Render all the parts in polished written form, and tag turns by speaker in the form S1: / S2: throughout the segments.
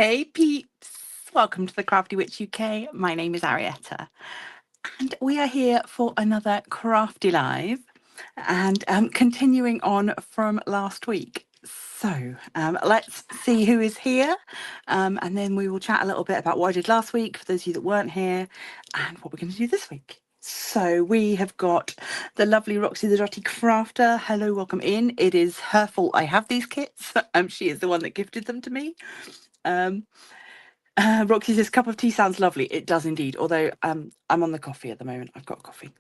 S1: Hey peeps, welcome to the Crafty Witch UK. My name is Arietta and we are here for another Crafty Live and continuing on from last week. So let's see who is here and then we will chat a little bit about what I did last week for those of you that weren't here and what we're going to do this week. So we have got the lovely Roxy the Dotty Crafter. Hello, welcome in. It is her fault I have these kits. She is the one that gifted them to me. Roxy says, cup of tea sounds lovely. It does indeed, although I'm on the coffee at the moment. I've got coffee.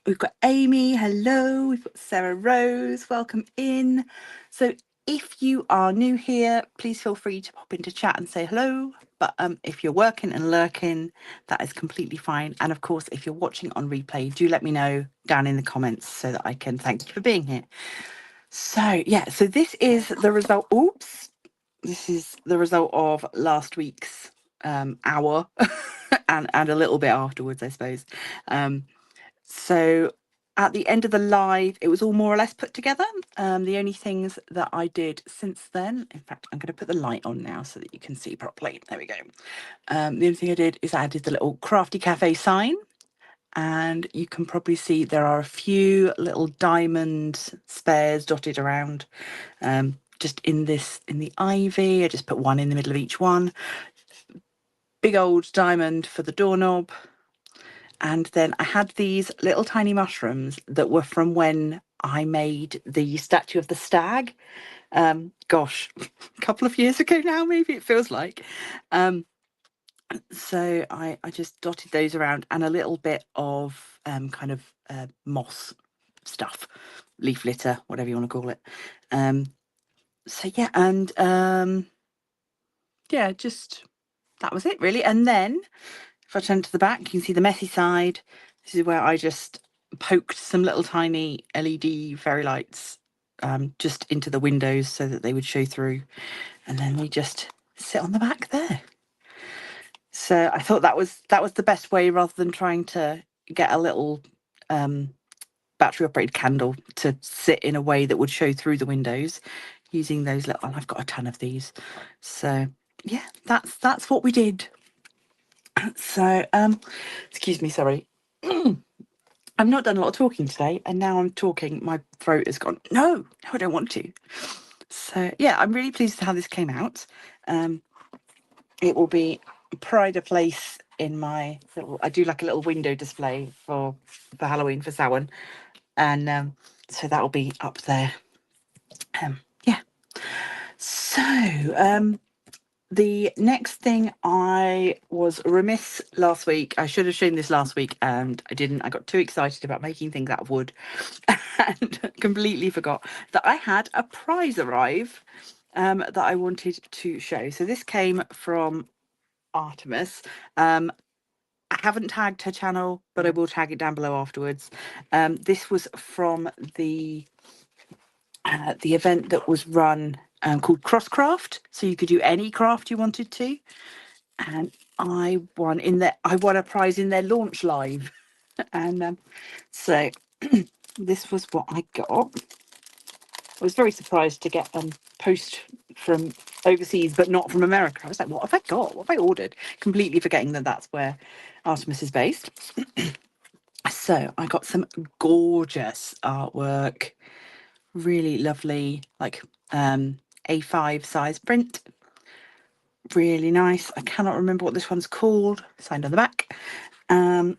S1: We've got Amy, hello. We've got Sarah Rose, welcome in. So if you are new here, please feel free to pop into chat and say hello. But if you're working and lurking, that is completely fine. And of course, if you're watching on replay, do let me know down in the comments so that I can thank you for being here. So yeah, so this is the result. Oops. This is the result of last week's hour and a little bit afterwards, I suppose. So at the end of the live, it was all more or less put together. The only things that I did since then, in fact, I'm going to put the light on now so that you can see properly. There we go. The only thing I did is I added the little Crafty Cafe sign. And you can probably see there are a few little diamond spares dotted around. Just in the ivy, I just put one in the middle of each one. Big old diamond for the doorknob. And then I had these little tiny mushrooms that were from when I made the statue of the stag. Gosh, a couple of years ago now, maybe it feels like. So I just dotted those around and a little bit of kind of moss stuff, leaf litter, whatever you want to call it. So yeah, and yeah, just that was it really. And then if I turn to the back, you can see the messy side. This is where I just poked some little tiny LED fairy lights just into the windows so that they would show through. And then they just sit on the back there. So I thought that was the best way, rather than trying to get a little battery operated candle to sit in a way that would show through the windows, using those little, and I've got a ton of these. So yeah, that's what we did. So excuse me, sorry. I've not done a lot of talking today, and now I'm talking, my throat has gone, no, I don't want to. So yeah, I'm really pleased with how this came out. It will be pride of place in my little, I do like a little window display for Halloween for Samhain, and so that will be up there. Yeah. So the next thing, I was remiss last week. I should have shown this last week and I didn't. I got too excited about making things out of wood and completely forgot that I had a prize arrive that I wanted to show. So this came from Artemis. I haven't tagged her channel, but I will tag it down below afterwards. This was from the event that was run called Craft. So you could do any craft you wanted to. And I won a prize in their launch live. And so this was what I got. I was very surprised to get post from overseas, but not from America. I was like, what have I got? What have I ordered? Completely forgetting that that's where Artemis is based. So I got some gorgeous artwork, really lovely, like A5 size print. Really nice. I cannot remember what this one's called. Signed on the back. And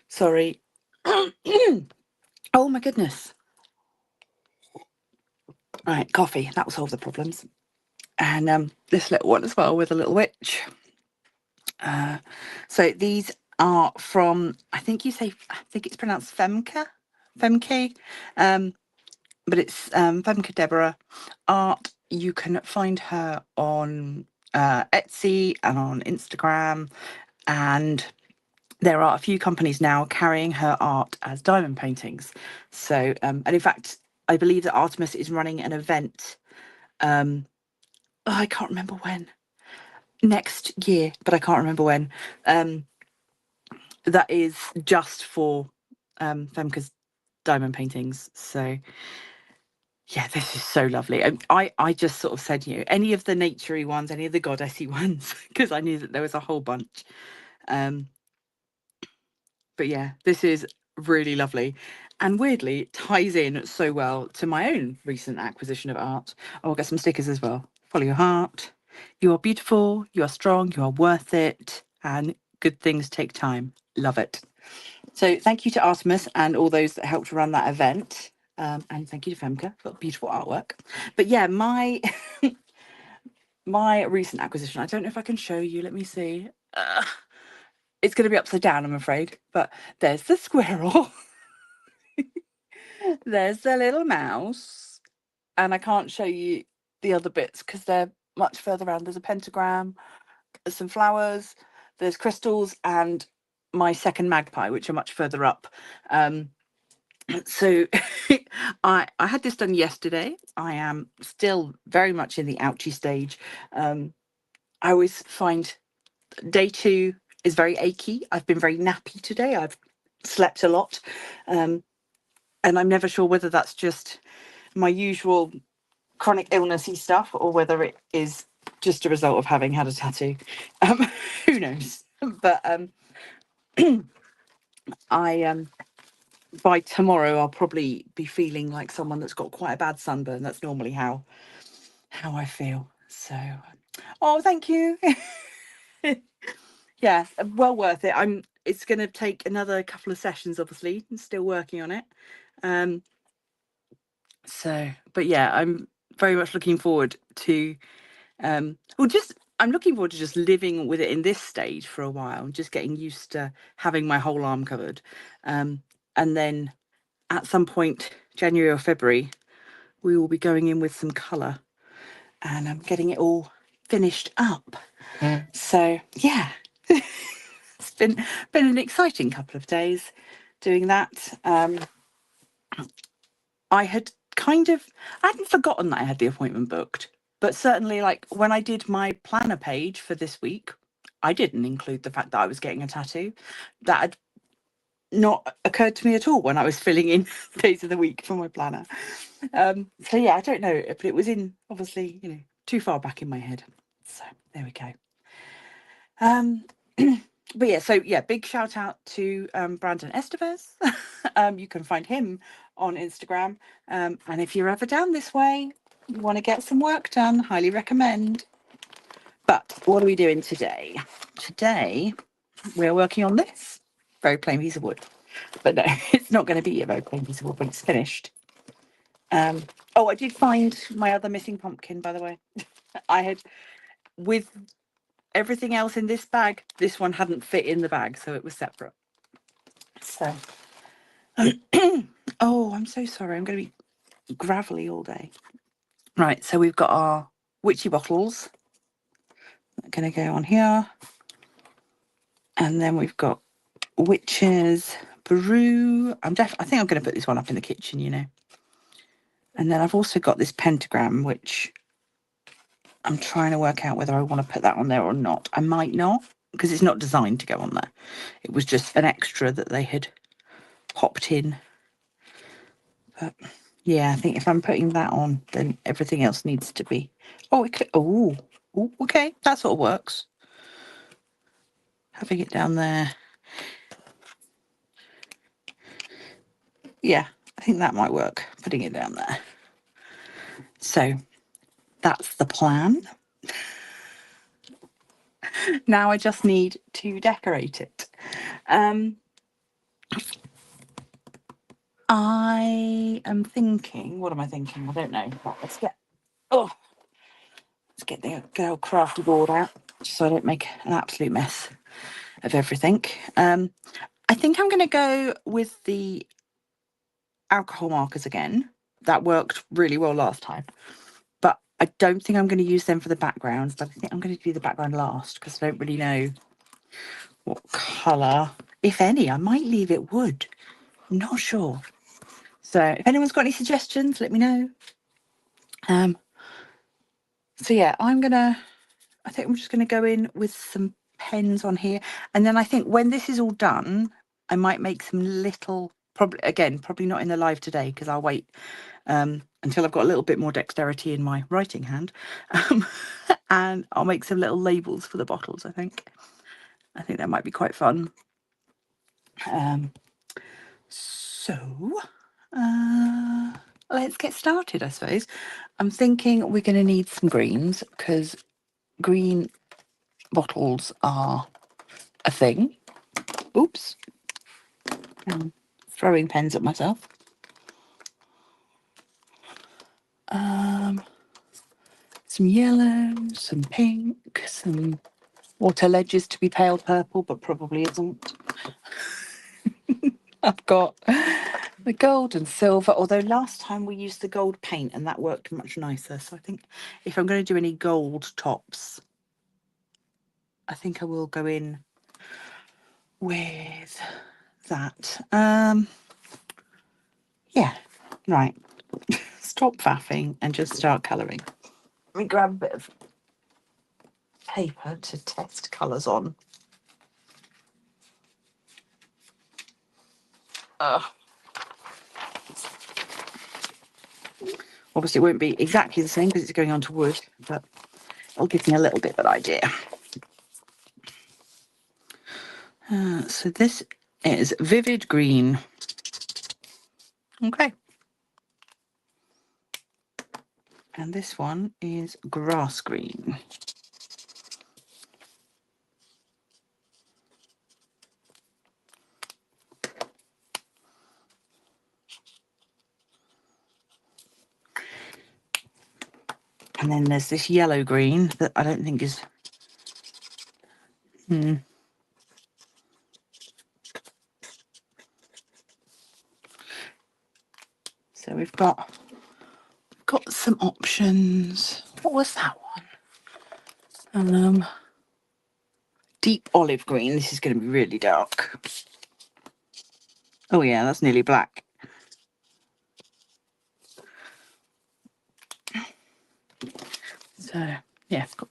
S1: sorry. Oh my goodness. Right, coffee. That will solve the problems. And this little one as well with a little witch. So these are from, I think it's pronounced Femke, but it's Femke Deborah art. You can find her on Etsy and on Instagram, and there are a few companies now carrying her art as diamond paintings. So and in fact, I believe that Artemis is running an event. I can't remember when. Next year, but I can't remember when. That is just for Femke's diamond paintings. So Yeah, this is so lovely. I just sort of said, any of the naturey ones, any of the goddessy ones, because I knew that there was a whole bunch. But yeah, this is really lovely. And weirdly, it ties in so well to my own recent acquisition of art. Oh, I'll get some stickers as well. Follow your heart. You are beautiful. You are strong. You are worth it. And good things take time. Love it. So thank you to Artemis and all those that helped run that event. And thank you to Femke for beautiful artwork. But yeah, my my recent acquisition, I don't know if I can show you. Let me see. It's going to be upside down, I'm afraid. But there's the squirrel. There's the little mouse. And I can't show you the other bits because they're much further around. There's a pentagram, there's some flowers, there's crystals, and my second magpie, which are much further up. So I had this done yesterday. I am still very much in the ouchy stage. I always find day 2 is very achy. I've been very nappy today. I've slept a lot. And I'm never sure whether that's just my usual chronic illnessy stuff or whether it is just a result of having had a tattoo. Who knows? But I by tomorrow I'll probably be feeling like someone that's got quite a bad sunburn. That's normally how I feel. So oh, thank you. Yeah, well worth it. It's going to take another couple of sessions, obviously. I'm still working on it. So but yeah, I'm very much looking forward to I'm looking forward to just living with it in this stage for a while and just getting used to having my whole arm covered. And then at some point, January or February, we will be going in with some colour and I'm getting it all finished up. So yeah, it's been an exciting couple of days doing that. I hadn't forgotten that I had the appointment booked, but certainly like when I did my planner page for this week, I didn't include the fact that I was getting a tattoo. That had not occurred to me at all when I was filling in days of the week for my planner. So yeah, I don't know, but it was in obviously, too far back in my head. So there we go. But yeah, big shout out to Brandon Estevez. You can find him on Instagram. And if you're ever down this way, you want to get some work done, highly recommend. But what are we doing today? Today, we're working on this very plain piece of wood. But no, it's not going to be a very plain piece of wood when it's finished. Oh, I did find my other missing pumpkin, by the way. I had, with everything else in this bag, this one hadn't fit in the bag, so it was separate. So, oh, I'm so sorry. I'm going to be gravelly all day. Right, so we've got our witchy bottles. I'm going to go on here. And then we've got witches, Brew. I think I'm going to put this one up in the kitchen. And then I've also got this pentagram, which I'm trying to work out whether I want to put that on there or not. I might not, because it's not designed to go on there. It was just an extra that they had popped in. But yeah, I think if I'm putting that on, then everything else needs to be. Oh, okay, that sort of works. Having it down there. Yeah, I think that might work, putting it down there. So that's the plan. Now I just need to decorate it. I am thinking, what am I thinking? I don't know. Let's get the good old crafty board out just so I don't make an absolute mess of everything. I think I'm going to go with the alcohol markers again. That worked really well last time. But I don't think I'm going to use them for the backgrounds. I think I'm going to do the background last because I don't really know what colour, if any. I might leave it wood. I'm not sure. So if anyone's got any suggestions, let me know. So yeah, I think I'm just going to go in with some pens on here. And then I think when this is all done, I might make some little Probably not in the live today, because I'll wait until I've got a little bit more dexterity in my writing hand. And I'll make some little labels for the bottles, I think. I think that might be quite fun. So let's get started, I suppose. I'm thinking we're going to need some greens, because green bottles are a thing. Oops. I'm throwing pens at myself. Some yellow, some pink, some water ledges to be pale purple, but probably isn't. I've got the gold and silver, although last time we used the gold paint and that worked much nicer. So I think if I'm going to do any gold tops, I think I will go in with that. Yeah, right. Stop faffing and just start colouring. Let me grab a bit of paper to test colours on. Obviously it won't be exactly the same because it's going onto wood, but it'll give me a little bit of an idea. So this is vivid green. Okay. And this one is grass green. And then there's this yellow green that I don't think is... So we've got some options. What was that one? Deep olive green. This is going to be really dark. Oh yeah, that's nearly black. So yeah, got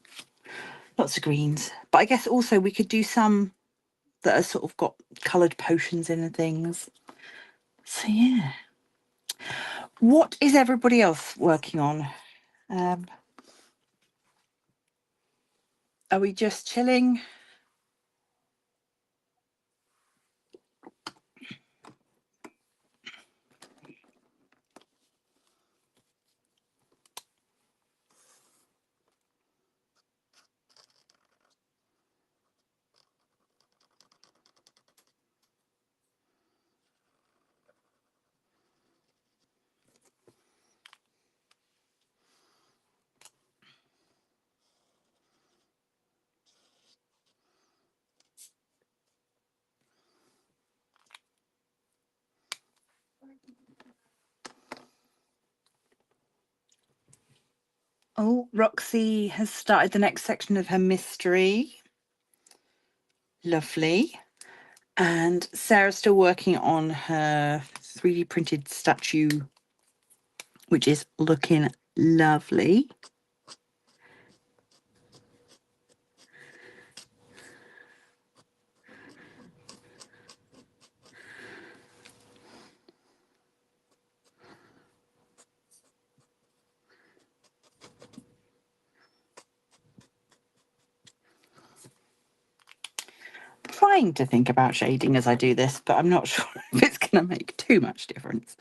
S1: lots of greens. But I guess also we could do some that are sort of got coloured potions in and things. So yeah. What is everybody else working on? Are we just chilling? Oh, Roxy has started the next section of her mystery. Lovely. And Sarah's still working on her 3D printed statue, which is looking lovely. Trying to think about shading as I do this, but I'm not sure if it's going to make too much difference.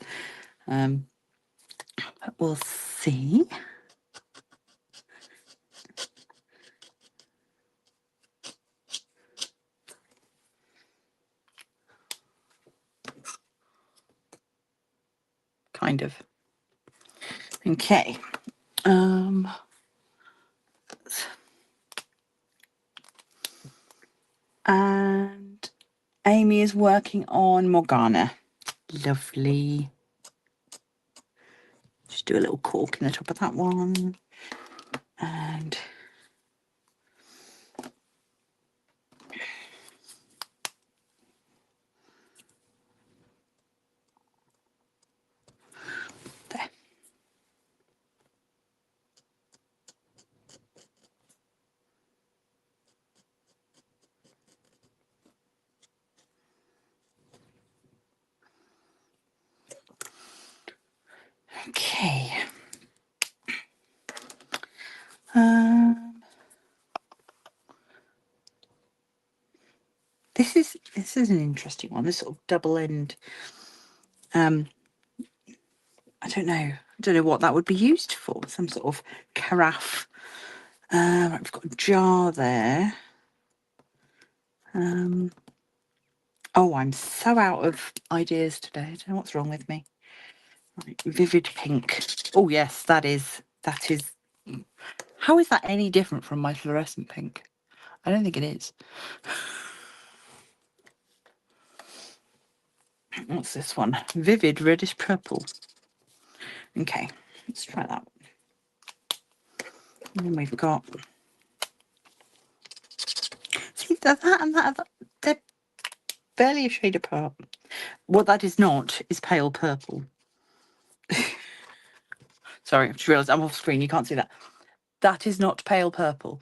S1: But we'll see. Kind of. Okay. And Amy is working on Morgana. Lovely. Just do a little cork in the top of that one. And there. This is an interesting one. This sort of double end. I don't know what that would be used for. Some sort of carafe. I've got a jar there. Oh, I'm so out of ideas today. I don't know what's wrong with me. Right, vivid pink. Oh yes, that is. How is that any different from my fluorescent pink? I don't think it is. What's this one? Vivid reddish purple. Okay, let's try that. And then we've got. See that and that. They're barely a shade apart. What that is not is pale purple. Sorry, I just realised I'm off screen. You can't see that. That is not pale purple.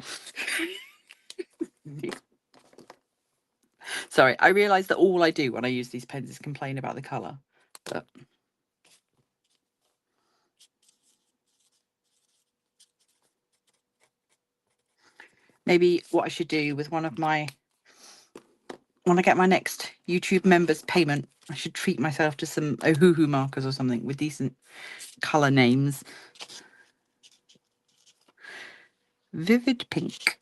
S1: Sorry, I realise that all I do when I use these pens is complain about the colour. But maybe what I should do with one of my, when I get my next YouTube members payment, I should treat myself to some Ohuhu markers or something with decent colour names. Vivid pink.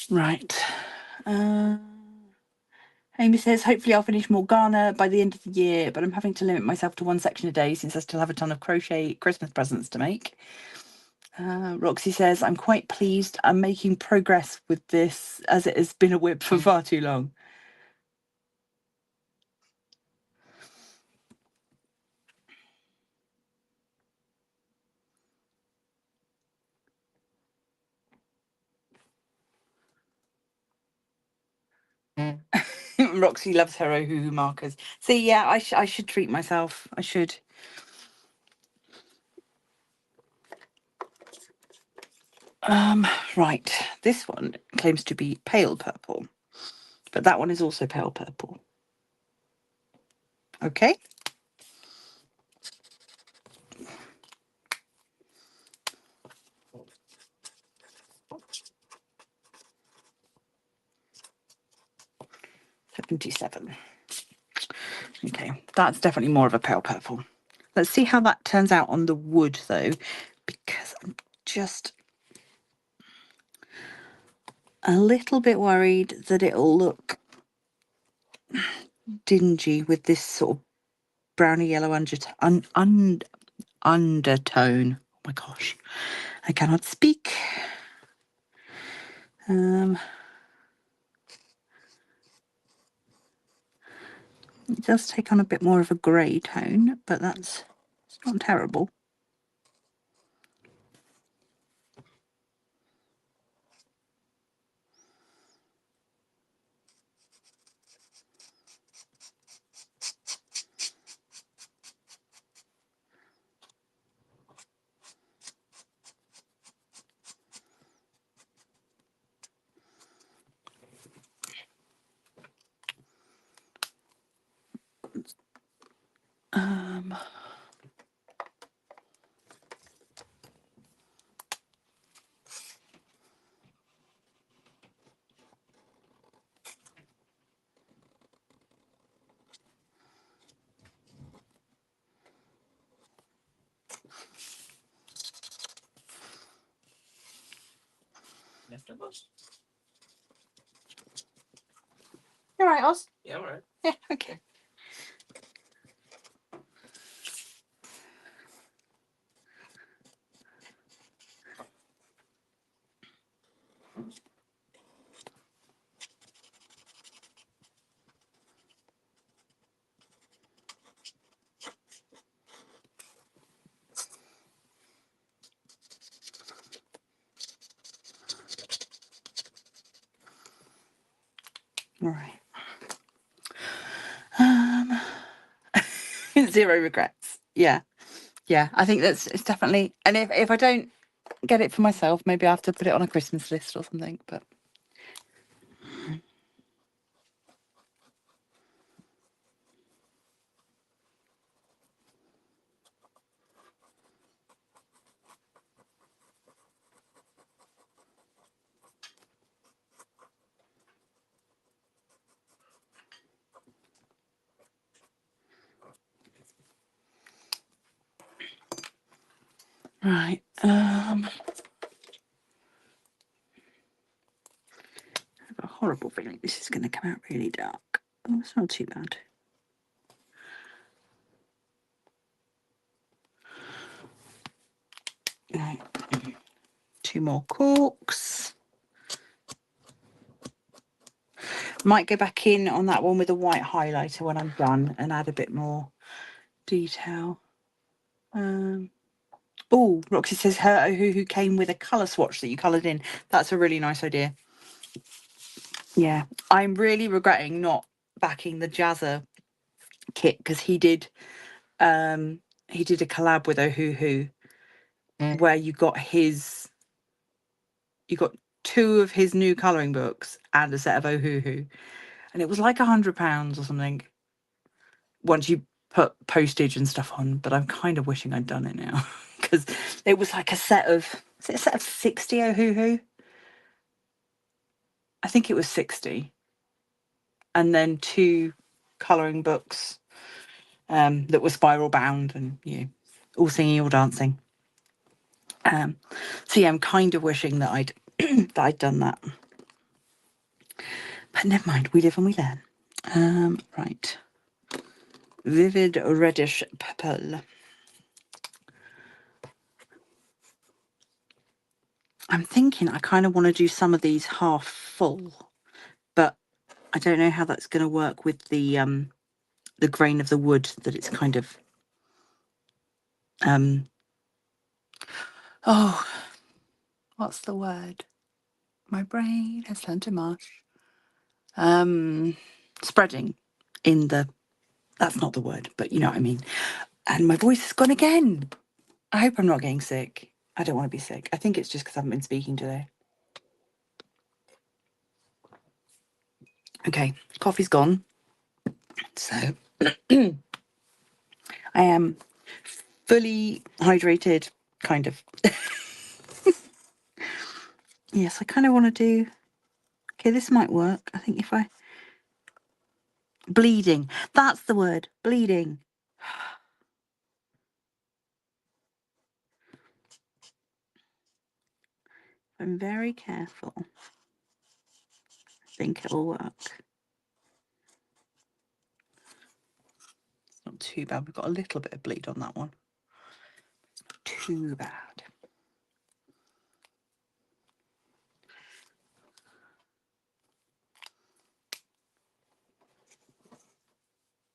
S1: Right. Amy says, hopefully I'll finish more Ghana by the end of the year, but I'm having to limit myself to one section a day since I still have a ton of crochet Christmas presents to make. Roxy says, I'm quite pleased I'm making progress with this as it has been a whip for far too long. Roxy loves her Ohuhu markers. See, yeah, I should treat myself. I should. Right. This one claims to be pale purple, but that one is also pale purple. Okay. $77. Okay, that's definitely more of a pale purple. Let's see how that turns out on the wood, though, because I'm just a little bit worried that it'll look dingy with this sort of browny yellow undertone. Oh my gosh, I cannot speak. It does take on a bit more of a grey tone, but it's not terrible. You all right, Oz? Yeah, all right. Yeah, okay. All right. 0 regrets. Yeah. Yeah, I think it's definitely, and if I don't get it for myself, maybe I have to put it on a Christmas list or something, but Right. I have a horrible feeling this is going to come out really dark. Oh, it's not too bad. Right. 2 more corks. Might go back in on that one with a white highlighter when I'm done and add a bit more detail. Oh, Roxy says her who came with a colour swatch that you coloured in. That's a really nice idea. Yeah, I'm really regretting not backing the Jazza kit because he did a collab with Ohuhu where you got 2 of his new colouring books and a set of Ohuhu, and it was like £100 or something once you put postage and stuff on. But I'm kind of wishing I'd done it now because it was like a set of 60 Ohuhu. I think it was 60, and then 2 colouring books that were spiral bound and all singing, all dancing. So yeah, I'm kind of wishing that I'd that I'd done that, but never mind. We live and we learn. Right, vivid reddish purple. I'm thinking I kind of want to do some of these half full, but I don't know how that's going to work with the grain of the wood, that it's kind of oh, what's the word? My brain has turned to mush. Spreading in the, that's not the word, but you know what I mean. And my voice has gone again. I hope I'm not getting sick. I don't want to be sick. I think it's just because I haven't been speaking today. Okay, coffee's gone. So I am fully hydrated, kind of. Yes, I kind of want to do, okay, this might work. I think if I, bleeding, that's the word, bleeding. I'm very careful. I think it'll work. It's not too bad. We've got a little bit of bleed on that one. It's not too bad.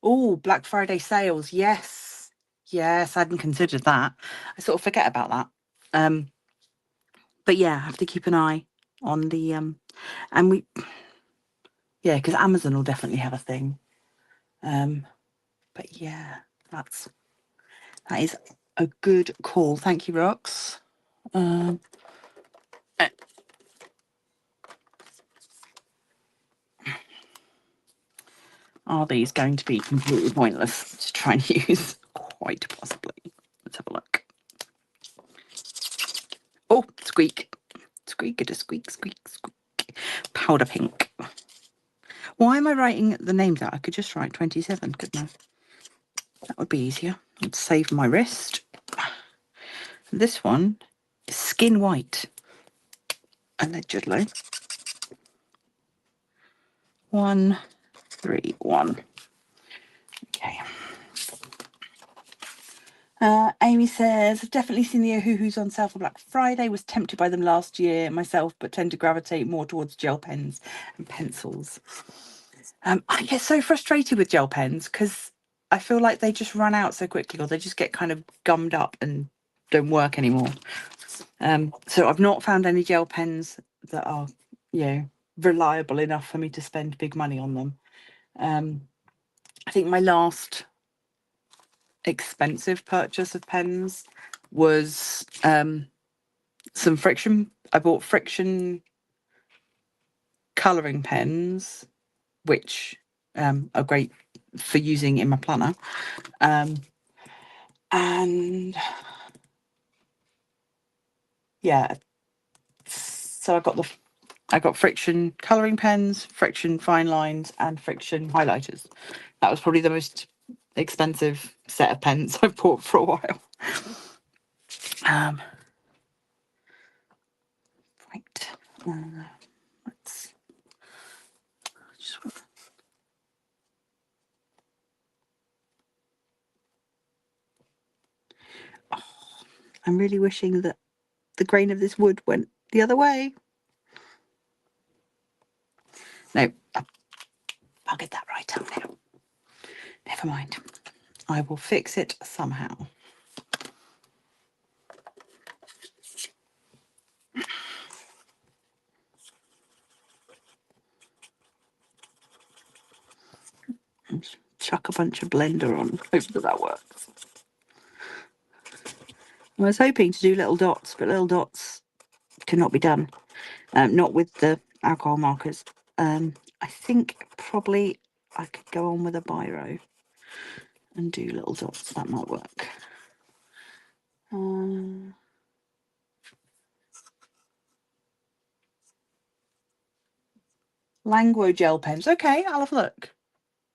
S1: Oh, Black Friday sales. Yes. Yes, I hadn't considered that. I sort of forget about that. But yeah, I have to keep an eye on the and we, yeah, because Amazon will definitely have a thing. But yeah, that is a good call. Thank you, Rox. Are these going to be completely pointless to try and use? Quite possibly. Let's have a look. Oh, squeak. Squeak, it a squeak, squeak, squeak. Powder pink. Why am I writing the names out? I could just write 27, couldn't I? That would be easier. I'd save my wrist. This one is skin white. Allegedly. 1, 3, 1. Okay. Amy says, I've definitely seen the Ohuhus on sale for Black Friday. Was tempted by them last year myself, but tend to gravitate more towards gel pens and pencils. I get so frustrated with gel pens because I feel like they just run out so quickly, or they just get kind of gummed up and don't work anymore. So I've not found any gel pens that are, reliable enough for me to spend big money on them. I think my last expensive purchase of pens was some friction. I bought friction colouring pens, which are great for using in my planner. And yeah, so I got friction colouring pens, friction fine lines, and friction highlighters. That was probably the most expensive set of pens I've bought for a while. Right. Let's just. Oh, I'm really wishing that the grain of this wood went the other way. No, I'll get that right up now. Never mind. I will fix it somehow. Just chuck a bunch of blender on. Hope that works. I was hoping to do little dots, but little dots cannot be done. Not with the alcohol markers. I think probably I could go on with a biro and do little dots. That might work. Languo gel pens. Okay, I'll have a look.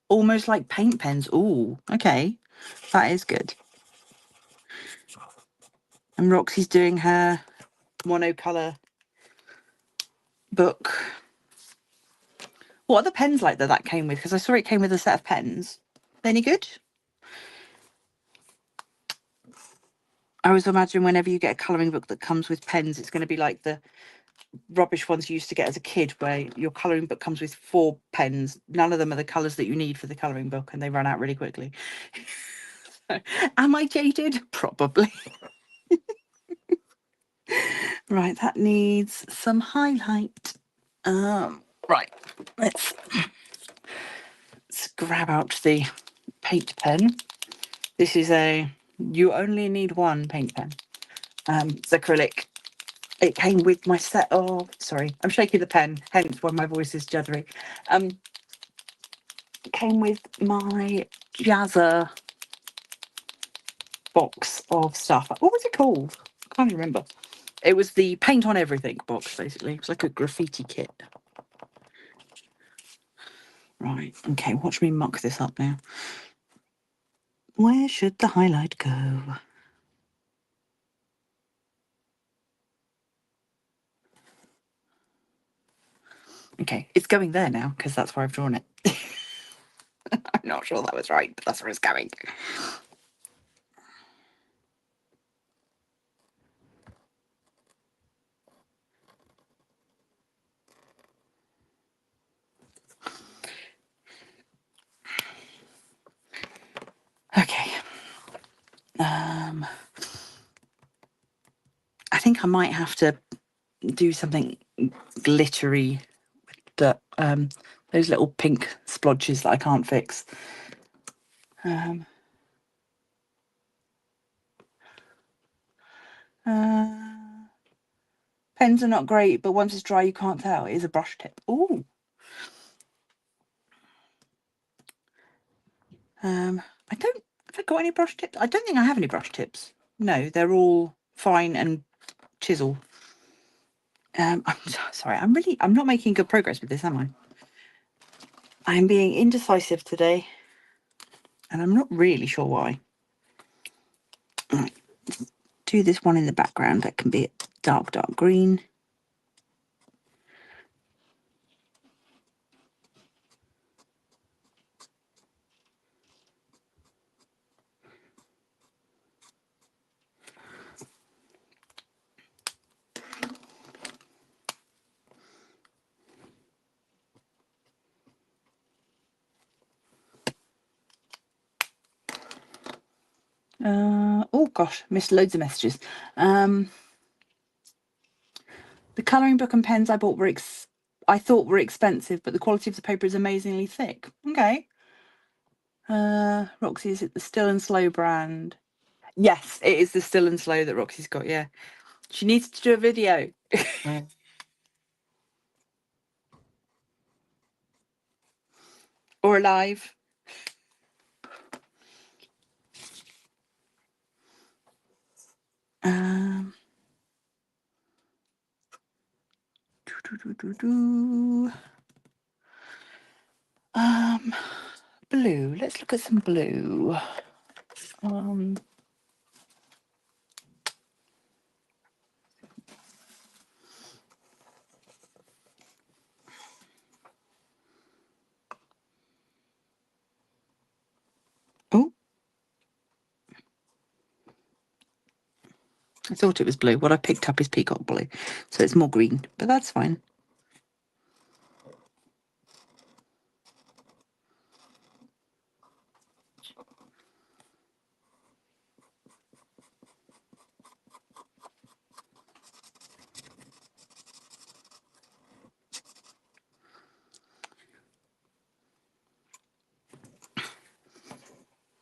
S1: Almost like paint pens. Ooh, okay. That is good. And Roxy's doing her monocolour book. What are the pens like that came with? Because I saw it came with a set of pens. Any good? I always imagine whenever you get a colouring book that comes with pens, it's going to be like the rubbish ones you used to get as a kid, where your colouring book comes with 4 pens. None of them are the colours that you need for the colouring book, and they run out really quickly. Am I jaded? Probably. Right, that needs some highlight. Right, let's grab out the paint pen. This is you only need one paint pen. It's acrylic. It came with my set of, sorry, I'm shaking the pen, hence why my voice is juddery. It came with my Jazzer box of stuff. What was it called? I can't remember. It was the paint on everything box, basically. It was like a graffiti kit. Right, okay, watch me muck this up now. Where should the highlight go? Okay, it's going there now, because that's where I've drawn it. I'm not sure that was right, but that's where it's going. Okay. I think I might have to do something glittery with the those little pink splodges that I can't fix. Pens are not great, but once it's dry you can't tell. It is a brush tip. Ooh. I don't have I got any brush tips? I don't think I have any brush tips. No, they're all fine and chisel. I'm sorry, I'm not making good progress with this, am I? I'm being indecisive today, and I'm not really sure why. Right, do this one in the background. That can be a dark green. Oh gosh, missed loads of messages. The colouring book and pens I bought were I thought were expensive, but the quality of the paper is amazingly thick. Okay. Roxy, is it the Still and Slow brand? Yes, it is the Still and Slow that Roxy's got, yeah. She needs to do a video. Or a live. Blue. Let's look at some blue. I thought it was blue. What I picked up is peacock blue, so it's more green, but that's fine.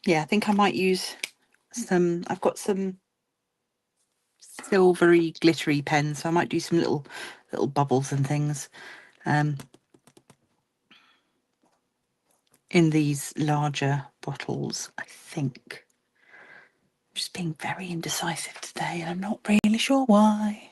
S1: Yeah, I think I might use some, I've got some silvery glittery pens, so I might do some little bubbles and things in these larger bottles, I think. I'm just being very indecisive today and I'm not really sure why.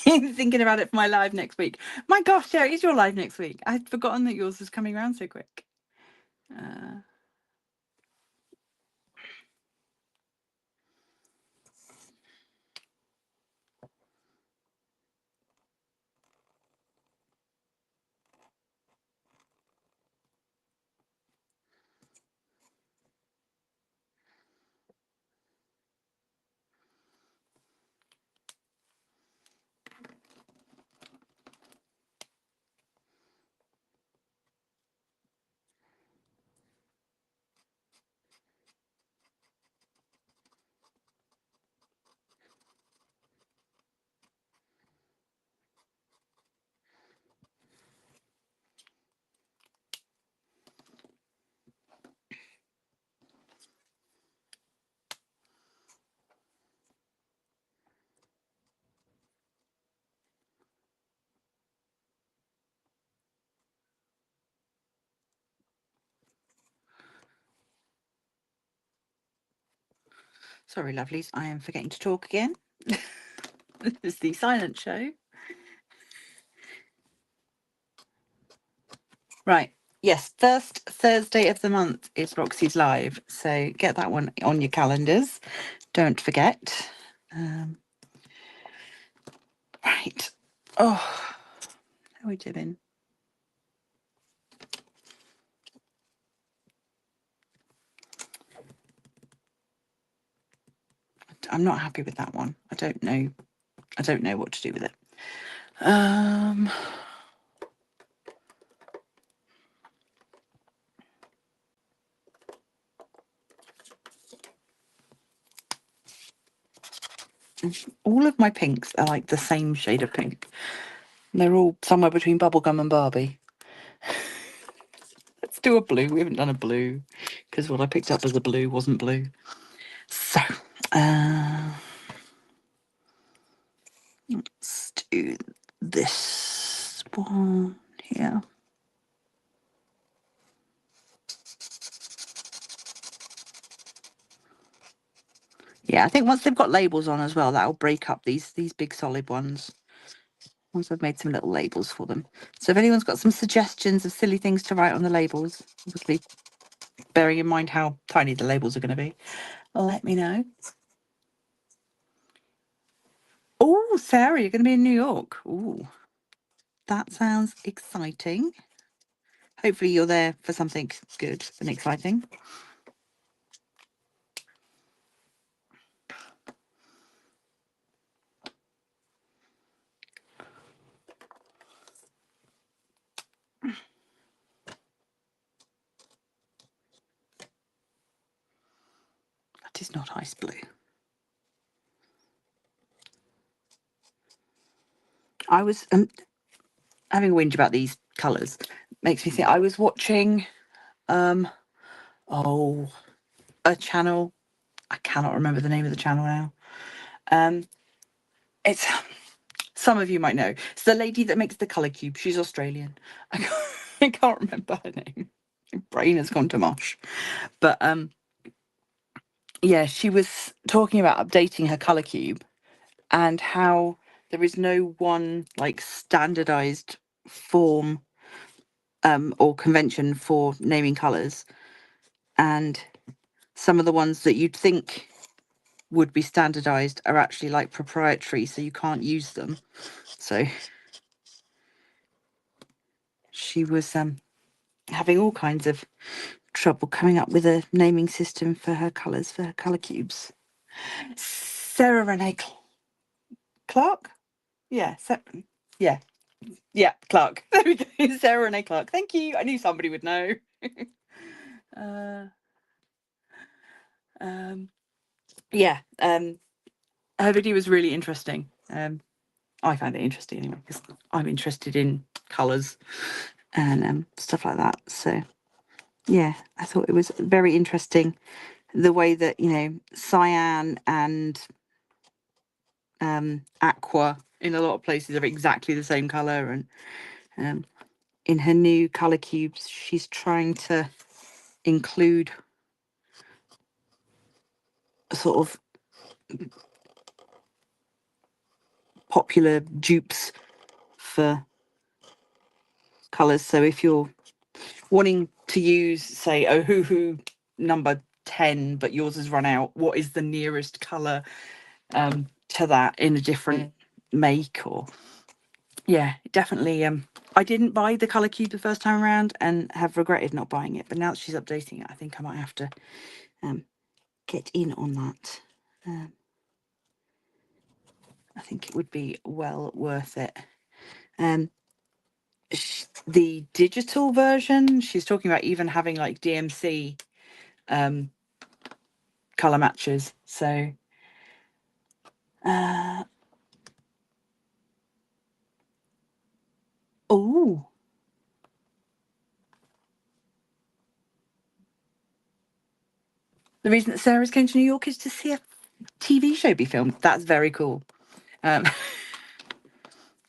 S1: Thinking about it for my live next week. My gosh, Jerry, is your live next week? I'd forgotten that yours was coming around so quick. Sorry, lovelies, I am forgetting to talk again. This is the silent show. Right. Yes, first Thursday of the month is Roxy's live, so get that one on your calendars. Don't forget. Right. Oh, how are we doing? I'm not happy with that one. I don't know what to do with it. All of my pinks are like the same shade of pink. They're all somewhere between bubblegum and Barbie. Let's do a blue. We haven't done a blue because what I picked up as a blue wasn't blue. So, let's do this one here. Yeah, I think once they've got labels on as well, that'll break up these big solid ones. Once I've made some little labels for them. So if anyone's got some suggestions of silly things to write on the labels, obviously bearing in mind how tiny the labels are going to be, let me know. Oh, Sarah, you're going to be in New York. Oh, that sounds exciting. Hopefully you're there for something good and exciting. That is not ice blue. I was having a whinge about these colours. Makes me think I was watching a channel. I cannot remember the name of the channel now. It's some of you might know. It's the lady that makes the colour cube. She's Australian. I can't remember her name. My brain has gone to mush. But yeah, she was talking about updating her colour cube and how there is no one like standardized form or convention for naming colours. and some of the ones that you'd think would be standardized are actually like proprietary, so you can't use them. So she was having all kinds of trouble coming up with a naming system for her colours, for her colour cubes. Sarah Renee Clark? Yeah, yeah, Clark. There we go. Sarah Renee Clark. Thank you. I knew somebody would know. Yeah, her video was really interesting. I found it interesting anyway, because I'm interested in colours and stuff like that. So yeah, I thought it was very interesting the way that, you know, cyan and aqua in a lot of places are exactly the same colour, and in her new colour cubes she's trying to include a sort of popular dupes for colours. So if you're wanting to use, say, Ohuhu number 10, but yours has run out, what is the nearest colour to that in a different make? Or yeah, definitely. I didn't buy the colour cube the first time around and have regretted not buying it, but now that she's updating it, I think I might have to get in on that. I think it would be well worth it. The digital version, she's talking about even having like DMC colour matches. So oh, the reason that Sarah's going to New York is to see a TV show be filmed. That's very cool.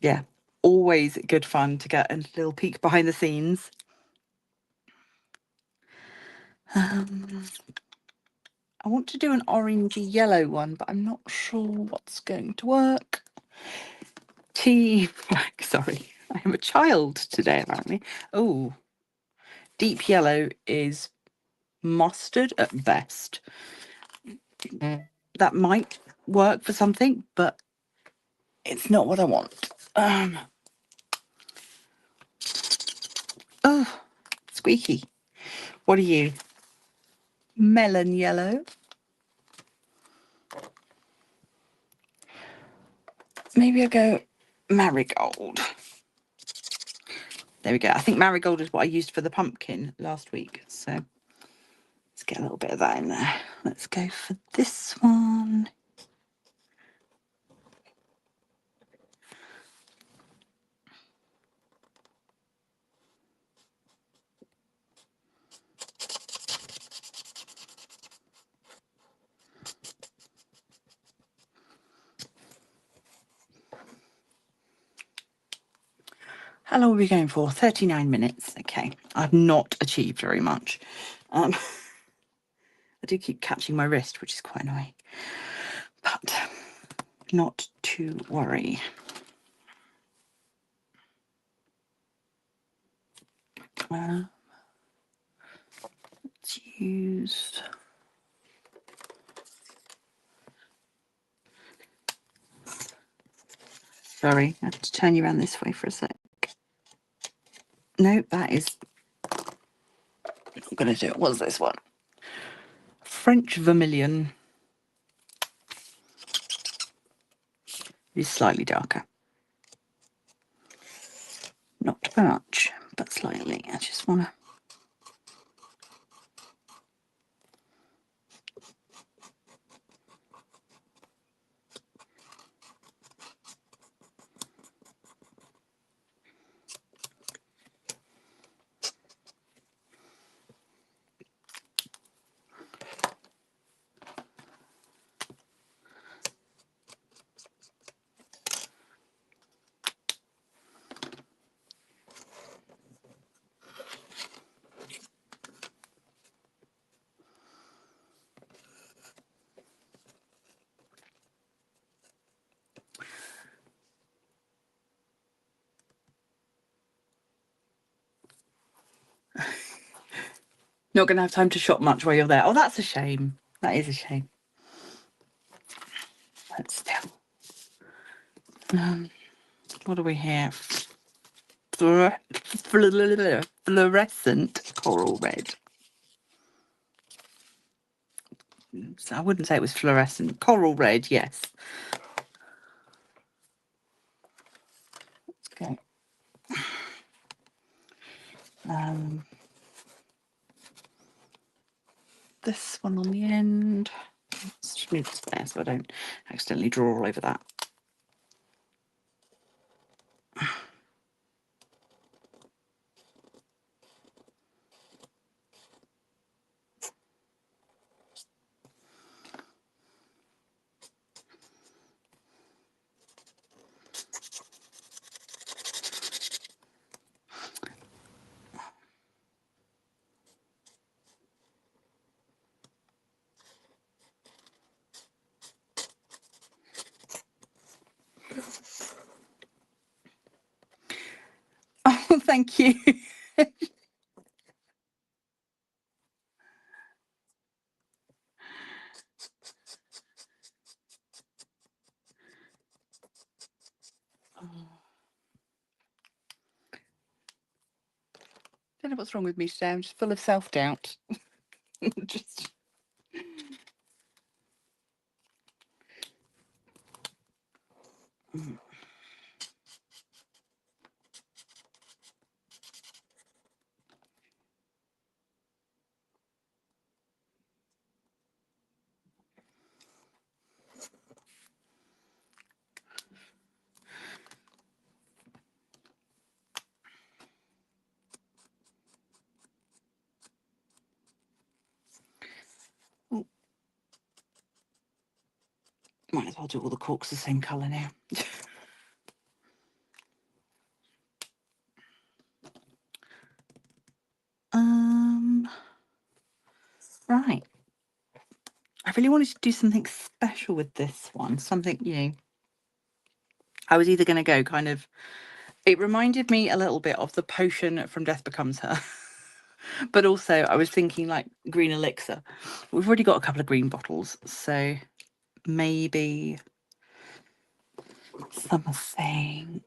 S1: Yeah, always good fun to get a little peek behind the scenes. I want to do an orangey yellow one, but I'm not sure what's going to work. Sorry, I am a child today apparently. Oh, deep yellow is mustard at best. That might work for something, but it's not what I want. Oh, squeaky. What are you? Melon yellow. Maybe I'll go marigold. There we go. I think marigold is what I used for the pumpkin last week. So let's get a little bit of that in there. Let's go for this one. How long are we going for? 39 minutes. Okay. I've not achieved very much. I do keep catching my wrist, which is quite annoying. But not to worry. Let's use... Sorry, I have to turn you around this way for a sec. No, that is... I'm going to do it. What's this one? French vermilion. Is slightly darker. Not very much, but slightly. I just want to... Not going to have time to shop much while you're there. Oh, that's a shame. That is a shame. But still. What do we have? Fluorescent coral red. So I wouldn't say it was fluorescent. Coral red, yes. Let's go. This one on the end. Let's just move this there so I don't accidentally draw all over that. Oh, thank you. Don't know what's wrong with me today. I'm just full of self-doubt. Just. Might as well do all the corks the same colour now. Right. I really wanted to do something special with this one. Something, you know, I was either going to go kind of, it reminded me a little bit of the potion from Death Becomes Her. But also I was thinking like green elixir. We've already got a couple of green bottles, so maybe something,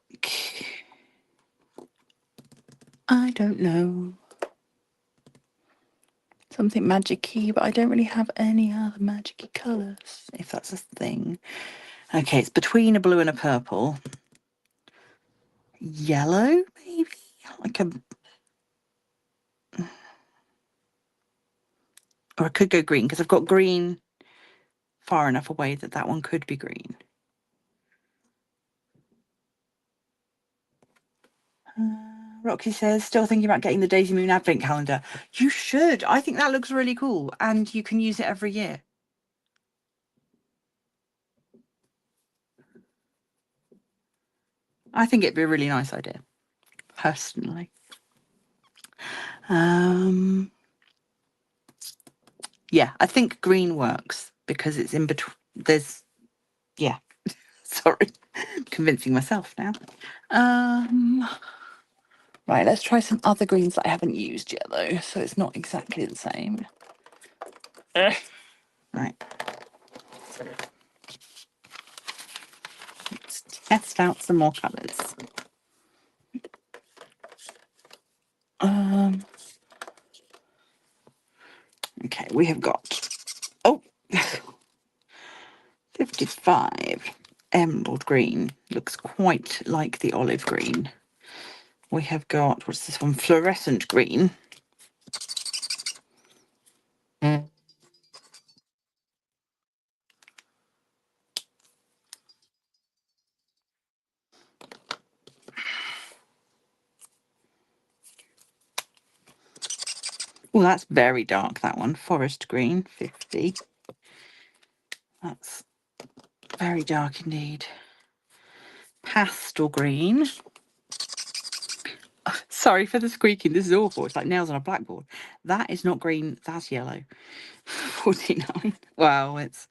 S1: I don't know, something magic-y, but I don't really have any other magic-y colours, if that's a thing. Okay, it's between a blue and a purple. Yellow, maybe? Like a... Or I could go green, because I've got green far enough away that that one could be green. Roxy says, still thinking about getting the Daisy Moon Advent calendar. You should. I think that looks really cool, and you can use it every year. I think it'd be a really nice idea, personally. Yeah, I think green works because it's in between. There's, yeah. Sorry, convincing myself now. Right, let's try some other greens that I haven't used yet, though, so it's not exactly the same. Right. Let's test out some more colours. Okay, we have got, 55 emerald green. Looks quite like the olive green. We have got, what's this one? Fluorescent green. Oh, that's very dark, that one. Forest green, 50. That's very dark indeed. Pastel green. Oh, sorry for the squeaking. This is awful. It's like nails on a blackboard. That is not green. That's yellow. 49. Wow, it's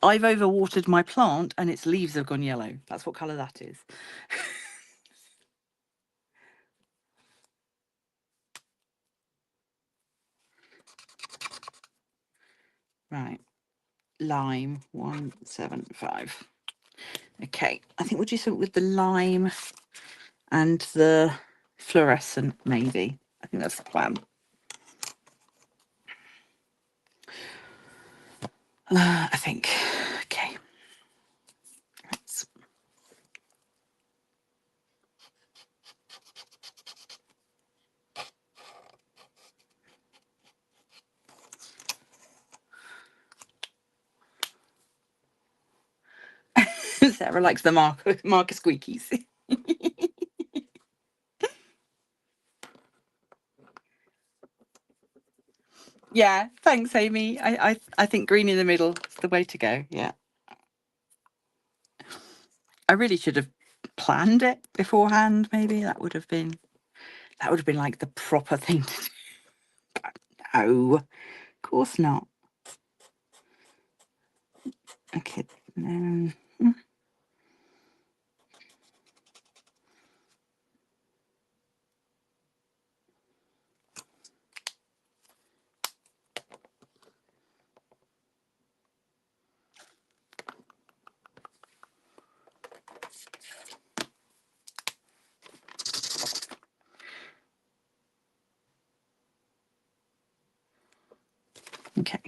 S1: I've overwatered my plant and its leaves have gone yellow. That's what colour that is. Right. Lime 175. Okay, I think we'll do something with the lime and the fluorescent, maybe. I think that's the plan. I think. Okay. Let's... Sarah likes the marker squeakies. Yeah, thanks, Amy. I think green in the middle is the way to go. Yeah. I really should have planned it beforehand. Maybe that would have been like the proper thing to do. But no, of course not. Okay. Okay.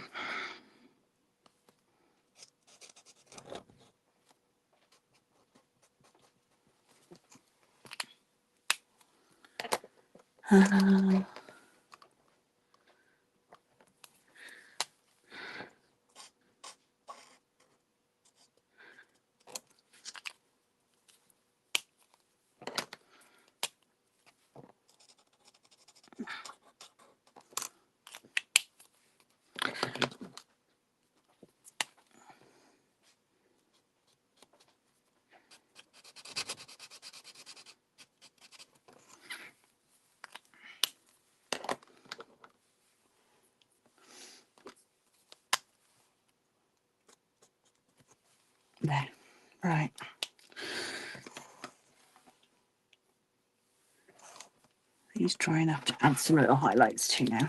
S1: There. Right. He's dry enough to add some little highlights to now.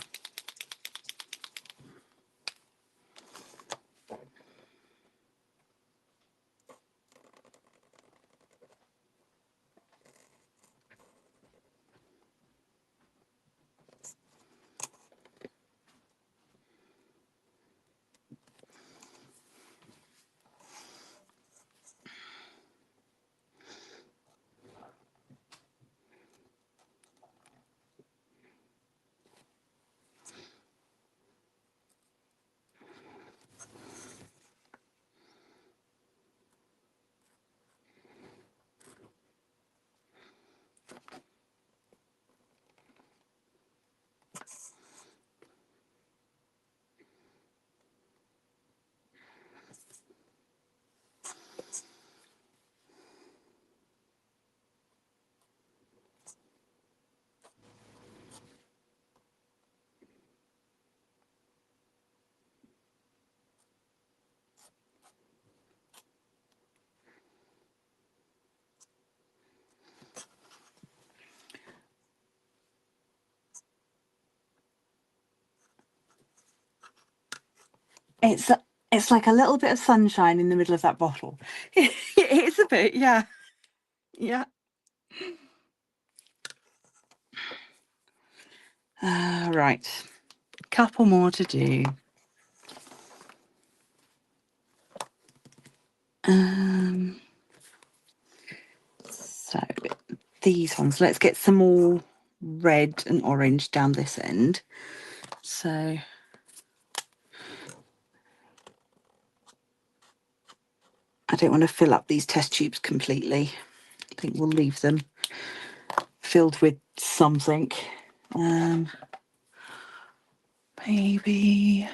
S1: It's like a little bit of sunshine in the middle of that bottle. It is a bit, yeah. Yeah. Right. Couple more to do. So these ones, let's get some more red and orange down this end. So I don't want to fill up these test tubes completely. I think we'll leave them filled with something. Maybe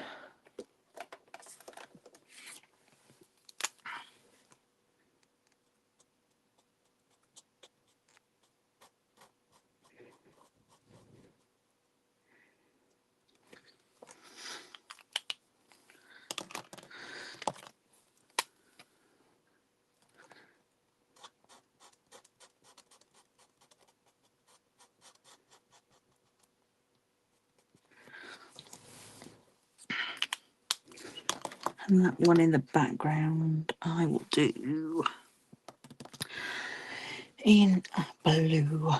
S1: And that one in the background I will do in blue.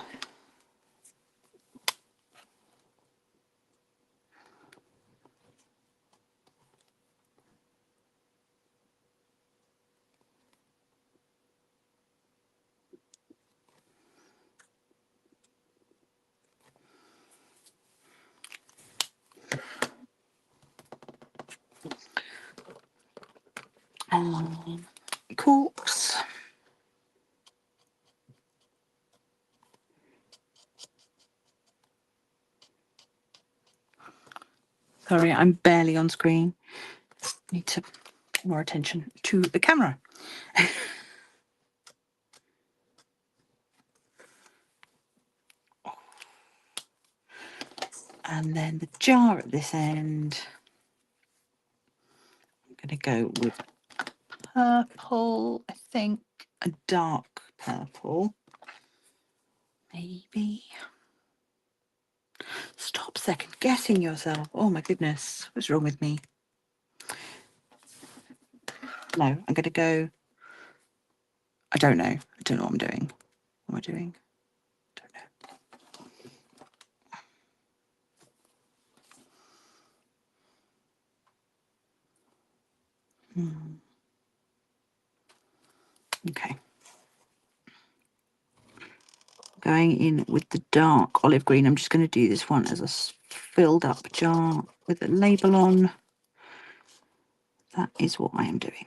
S1: Corks. Sorry, I'm barely on screen. Need to pay more attention to the camera. And then the jar at this end. I'm going to go with purple, I think, a dark purple. Maybe. Stop second guessing yourself. Oh my goodness. What's wrong with me? No, I'm going to go. I don't know. I don't know what I'm doing. What am I doing? Don't know. Okay. Going in with the dark olive green. I'm just going to do this one as a filled up jar with a label on. That is what I am doing.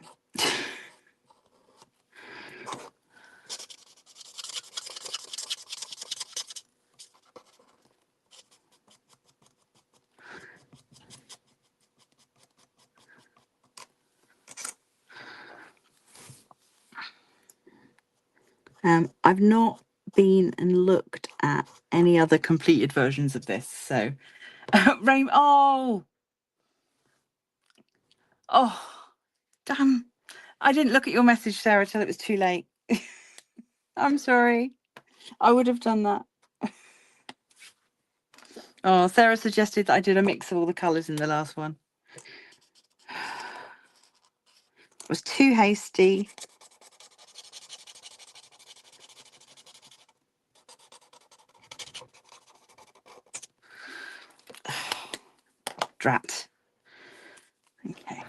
S1: I've not been and looked at any other completed versions of this, so Rain. Oh, damn! I didn't look at your message, Sarah, till it was too late. I'm sorry. I would have done that. Oh, Sarah suggested that I did a mix of all the colours in the last one. It was too hasty. Drat. Okay.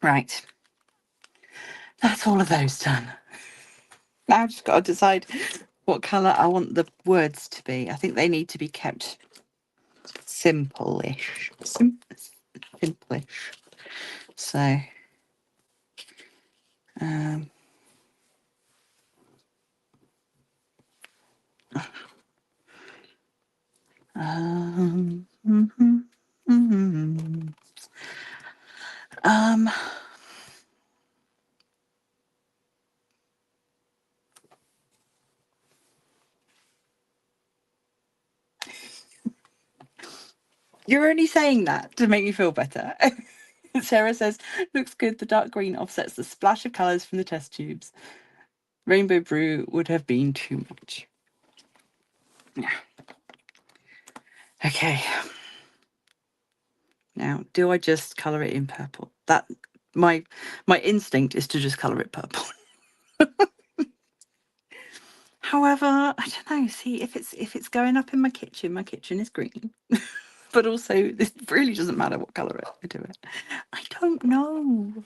S1: Right. That's all of those done. Now I've just got to decide what colour I want the words to be. I think they need to be kept simple-ish. Simple-ish. So, mhm. You're only saying that to make me feel better. Sarah says, looks good. The dark green offsets the splash of colours from the test tubes. Rainbow Brew would have been too much. Yeah. Okay. Now, do I just colour it in purple? That my instinct is to just colour it purple. However, I don't know. See, if it's going up in my kitchen is green. But also, this really doesn't matter what colour I do it. I don't know.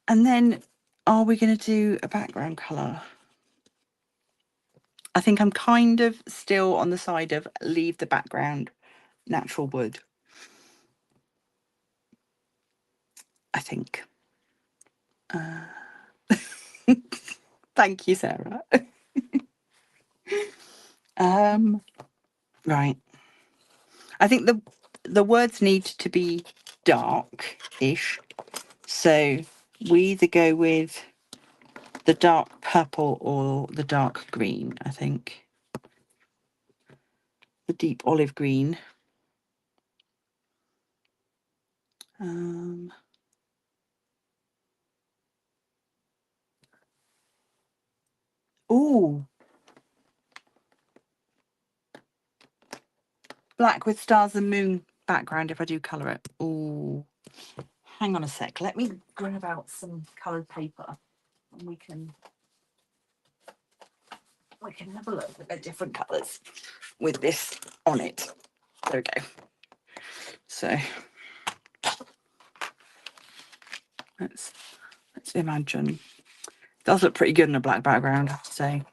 S1: And then, are we going to do a background colour? I think I'm kind of still on the side of leave the background natural wood. I think. Thank you, Sarah. Right. I think the words need to be dark-ish. So we either go with the dark purple or the dark green, I think. The deep olive green. Ooh. Black with stars and moon background if I do colour it. Ooh. Hang on a sec. Let me grab out some coloured paper and we can have a look at different colours with this on it. There we go. So let's imagine. It does look pretty good in a black background, I have to say.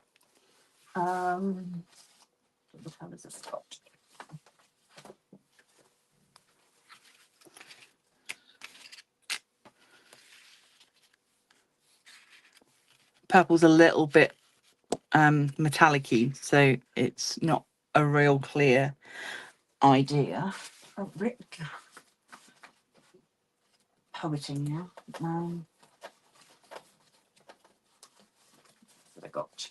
S1: The colours have got. Purple's a little bit metallic-y, so it's not a real clear idea. Oh, Rick. Poeting now. What have I got?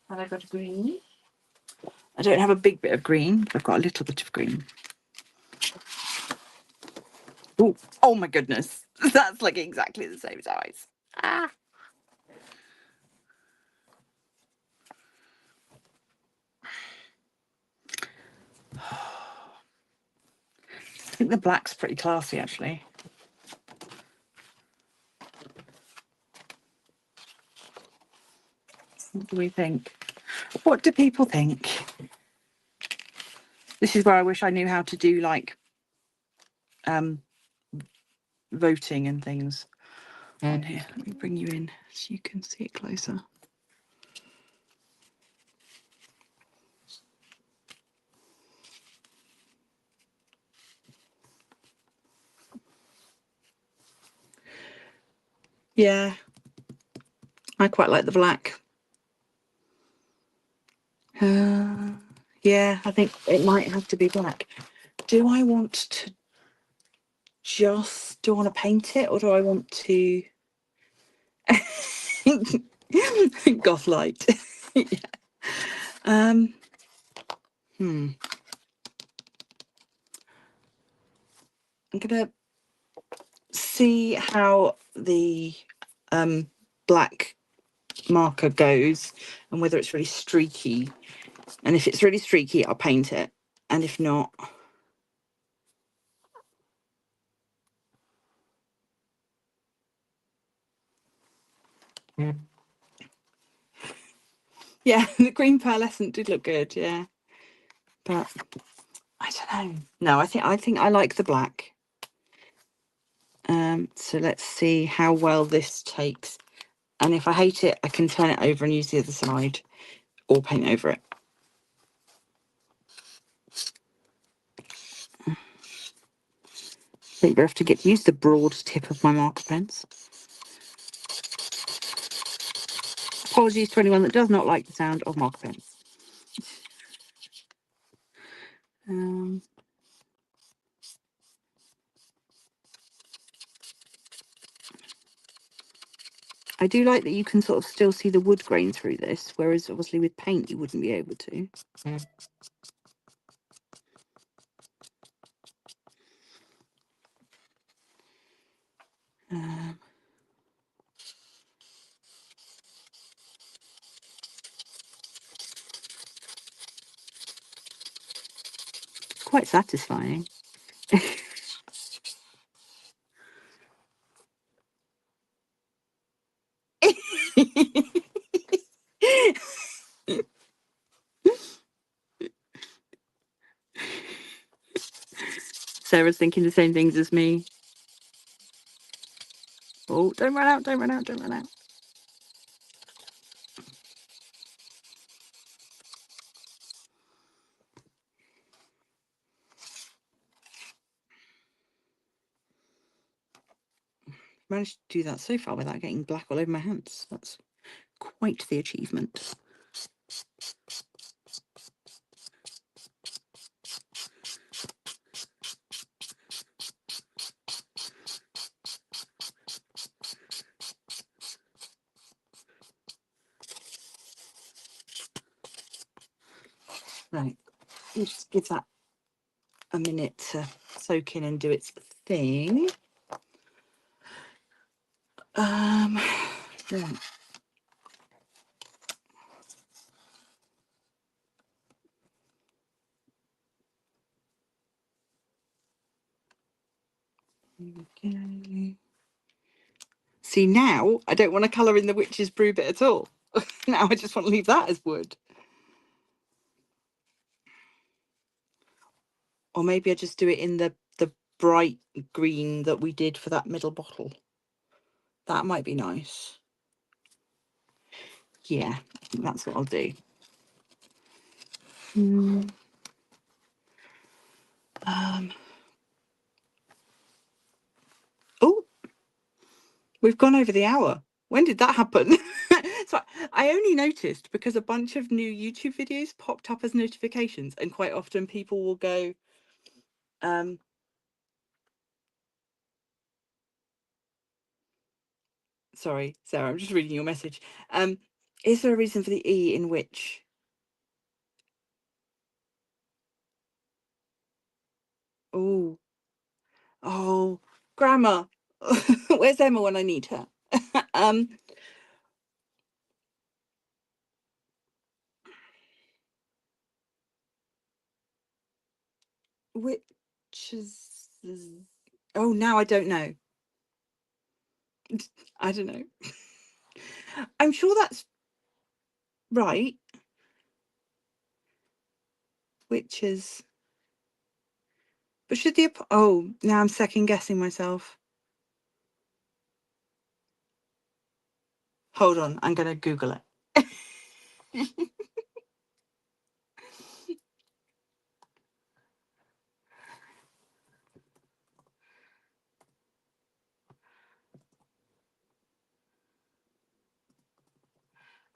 S1: Have I got a green? I don't have a big bit of green, but I've got a little bit of green. Ooh, oh my goodness. That's like exactly the same size. Ah. I think the black's pretty classy, actually. What do we think? What do people think? This is where I wish I knew how to do like voting and things on here. Let me bring you in so you can see it closer. Yeah, I quite like the black. Yeah, I think it might have to be black. Do I want to do I want to paint it or do I want to goth light? Yeah. I'm gonna see how the black marker goes and whether it's really streaky. And if it's really streaky, I'll paint it. And if not, yeah, the green pearlescent did look good, yeah. But I don't know. No, I think I like the black. So let's see how well this takes. And if I hate it, I can turn it over and use the other side or paint over it. I think we have to use the broad tip of my marker pens. Apologies to anyone that does not like the sound of marker pens. I do like that you can sort of still see the wood grain through this, whereas obviously with paint you wouldn't be able to. Quite satisfying. Sarah's thinking the same things as me. Oh, don't run out, don't run out, don't run out. managed to do that so far without getting black all over my hands. That's quite the achievement. Right, we'll just give that a minute to soak in and do its thing. Right. Okay. See, now I don't want to colour in the witch's brew bit at all. Now I just want to leave that as wood. Or maybe I just do it in the bright green that we did for that middle bottle. That might be nice. Yeah, I think that's what I'll do. Oh, we've gone over the hour. When did that happen? So I only noticed because a bunch of new YouTube videos popped up as notifications, and quite often people will go, sorry, Sarah, I'm just reading your message. Is there a reason for the E in which? Oh, grammar. Where's Emma when I need her? Which is, oh, now I don't know. I don't know. I'm sure that's right. Which is, but should the, oh, now I'm second guessing myself. Hold on, I'm going to Google it.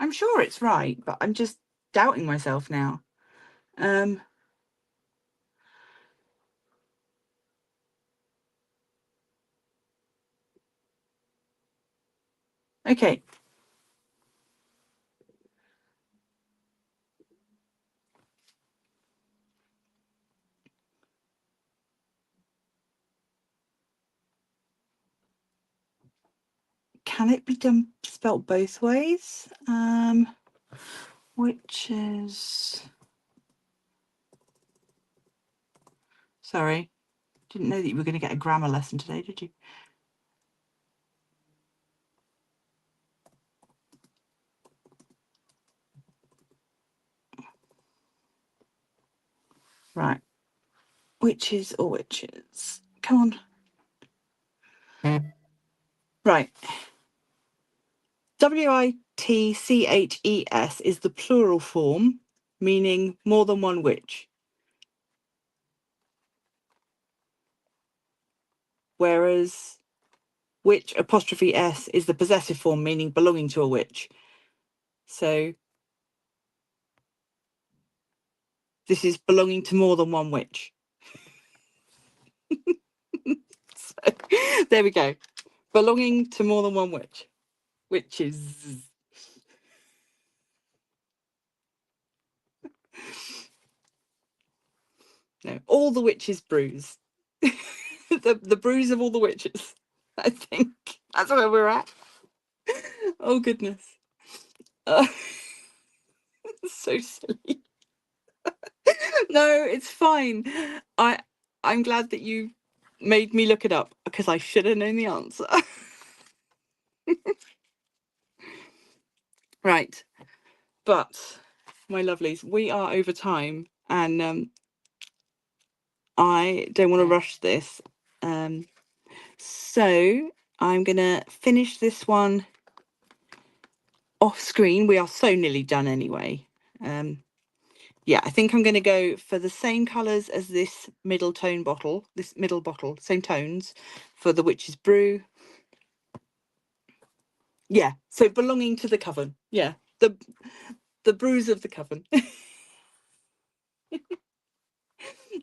S1: I'm sure it's right, but I'm just doubting myself now. Okay. Can it be done spelt both ways? Which is, sorry, didn't know that you were going to get a grammar lesson today, did you? Right. Witches or witches? Come on. Right. WITCHES is the plural form, meaning more than one witch. Whereas witch apostrophe S is the possessive form, meaning belonging to a witch. So this is belonging to more than one witch. So there we go. Belonging to more than one witch. Witches. No, all the witches' brews. the brews of all the witches. I think that's where we're at. Oh goodness. So silly. No, it's fine. I'm glad that you made me look it up because I should have known the answer. Right. But my lovelies, we are over time, and I don't want to rush this. So I'm gonna finish this one off screen. We are so nearly done anyway. Yeah, I think I'm going to go for the same colours as this middle bottle, same tones for the Witch's Brew. Yeah, so belonging to the coven. Yeah, the brews of the coven.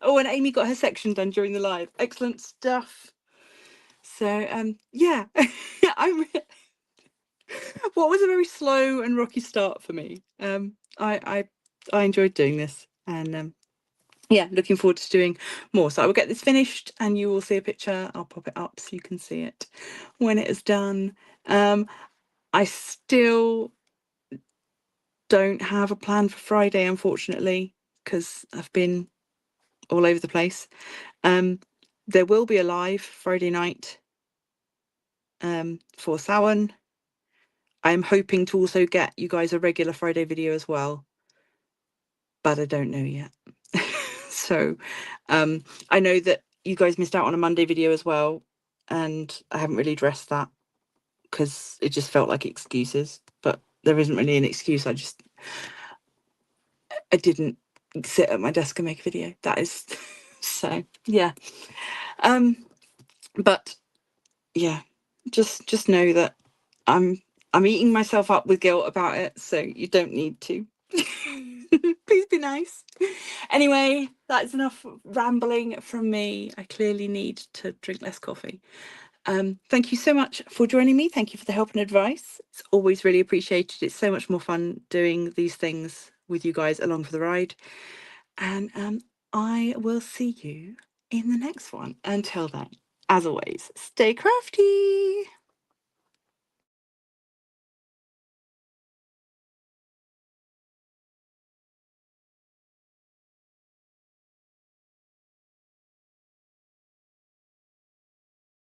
S1: Oh, and Amy got her section done during the live. Excellent stuff. So yeah, I'm what was a very slow and rocky start for me. I enjoyed doing this, and yeah, looking forward to doing more. So I will get this finished and you will see a picture. I'll pop it up so you can see it when it is done. I still don't have a plan for Friday, unfortunately, because I've been all over the place. There will be a live Friday night for Samhain. I'm hoping to also get you guys a regular Friday video as well, but I don't know yet. So I know that you guys missed out on a Monday video as well, and I haven't really addressed that because it just felt like excuses, but there isn't really an excuse. I didn't sit at my desk and make a video. That is so yeah. But yeah, just know that I'm eating myself up with guilt about it, so you don't need to. Please be nice. Anyway, that's enough rambling from me. I clearly need to drink less coffee. Thank you so much for joining me. Thank you for the help and advice. It's always really appreciated. It's so much more fun doing these things with you guys along for the ride. And I will see you in the next one. Until then, as always, stay crafty.